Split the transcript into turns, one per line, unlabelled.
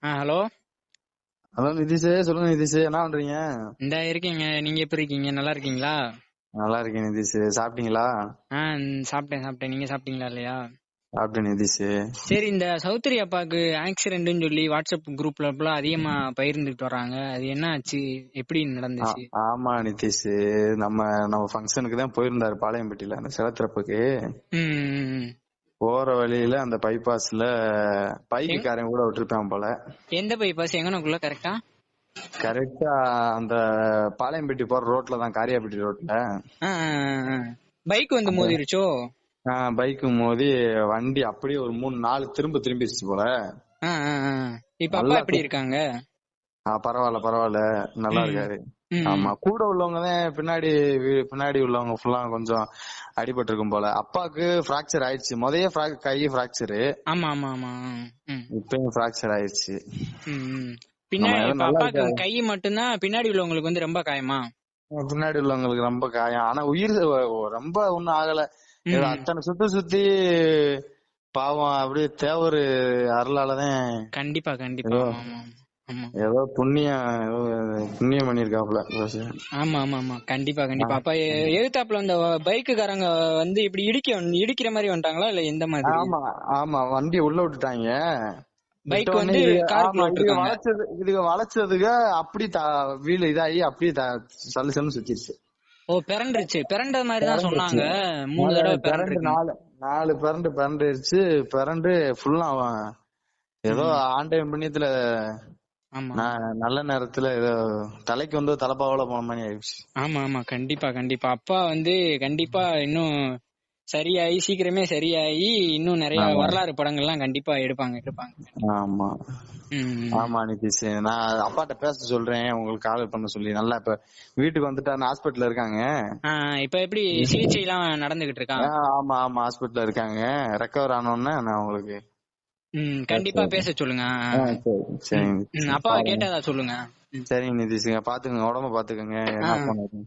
Hello.
Hello Nitish, சொல்லுங்க நிதிஷ், என்ன பண்றீங்க?
இந்த இருக்கீங்க, நீங்க எப்படி இருக்கீங்க? நல்லா இருக்கீங்களா?
நல்லா இருக்கேன் நிதிஷ். சாப்பிட்டீங்களா?
சாப்பிட்டேன். நீங்க சாப்பிட்டீங்களா இல்லையா?
சாப்பிட்டேன் நிதிஷ்.
சரி, இந்த சௌத்ரி அப்பாக்கு ஆக்சிடென்ட்னு சொல்லி வாட்ஸ்அப் குரூப்ல எல்லாம் அதிகமா பகிர்ந்துட்டு வர்றாங்க. அது என்ன ஆச்சு? எப்படி நடந்துச்சு?
ஆமா நிதிஷ், நம்ம நம்ம ஃபங்க்ஷனுக்கு தான் போயிருந்தாரு பாளையம்பட்டியில, அந்த சிலத்திரப்புக்கு.
ம்.
போற வழியில அந்த பைபாஸ்ல பைக்கு காரன் கூட விட்டுருப்பான் போல.
எந்த பைபாஸ்? எங்கனக்குள்ள கரெக்டா?
கரெக்டா அந்த பாளையம்பட்டி போற ரோட்ல தான், காரியாபட்டி ரோட்ல.
பைக் வந்து மோதிருச்சோ?
பைக்கு மோதி வண்டி அப்படியே ஒரு 3-4 திரும்பிடுச்சு போல.
இப்ப அப்பா எப்படி இருக்காங்க?
பரவாயில்ல, நல்லா இருக்காரு. ஆமா, கூட உள்ளவங்க தான் பின்னாடி உள்ளவங்க ஃபுல்லா கொஞ்சம் அடிபட்டு இருக்கும் போல. அப்பாவுக்கு பிராக்சர் ஆயிடுச்சு, முதல்ல கை பிராக்சர்.
ஆமா ஆமா ஆமா.
இப்பயும் பிராக்சர் ஆயிடுச்சு.
பின்னாடி அப்பாக்கு கை மட்டும்தான், பின்னாடி உள்ளவங்களுக்கு வந்து ரொம்ப காயமா?
பின்னாடி உள்ளவங்களுக்கு ரொம்ப காயம், ஆனா உயிர் ரொம்ப ஒண்ணும் ஆகல. அத்தனை சுத்தி பாவம், அப்படியே தேவரு அருளாலதான்.
கண்டிப்பா கண்டிப்பா.
ஏதோ புண்ணியம் பண்ணிருக்காப்ல.
ஆமா ஆமா ஆமா, கண்டிப்பா கண்டிப்பா. அப்ப எதிர்த்தாப்புல அந்த பைக்குக்காரங்க வந்து இப்படி இடிக்கிற மாதிரி வந்துட்டாங்களா இல்ல எந்த மாதிரி?
ஆமா ஆமா, வண்டி உள்ள விட்டுட்டாங்க.
பைக் வந்து காருக்குள்ள விட்டுருக்காங்க.
இதுக்கு வளைச்சதுக்கு அப்படி வீல் இதாகி அப்படியே சல்லு சல்லு சுத்திருச்சு.
ஓ, பிறண்ட மாதிரி தான் சொன்னாங்க. 3 தடவை பிறண்டு,
4 பிறண்டுருச்சு. பிறண்டு ஃபுல்லா ஏதோ ஆண்டையன் புண்ணியத்துல நல்ல நேரத்துல ஏதோ தலைக்கு வந்து தலைப்பாவல போன மாதிரி ஆயிடுச்சு.
ஆமா ஆமா, கண்டிப்பா கண்டிப்பா. அப்பா வந்து கண்டிப்பா இன்னும் சரியாயி, சீக்கிரமே சரியாயி இன்னும் நிறைய வரலாறு படங்கள்லாம் கண்டிப்பா எடுப்பாங்க.
ஆமா ஆமா நிதிஷ், நான் அப்பாட்ட பேச சொல்றேன், உங்களுக்கு கால் பண்ண சொல்லி. நல்லா இப்ப வீட்டுக்கு வந்துட்டாரு, ஹாஸ்பிட்டல்ல இருக்காங்க.
இப்ப எப்படி சிகிச்சை எல்லாம் நடந்துகிட்டு இருக்காங்க?
ஆமா ஆமா, ஹாஸ்பிட்டல்ல இருக்காங்க. ரெக்கவர் ஆனோன்னு நான் உங்களுக்கு
கண்டிப்பா பேச சொல்லுங்க. அப்பா கேட்டதா சொல்லுங்க.
சரிங்க நிதிஷ், பாத்துக்கங்க, உடம்ப பாத்துக்கங்க. என்ன பண்ணுங்க.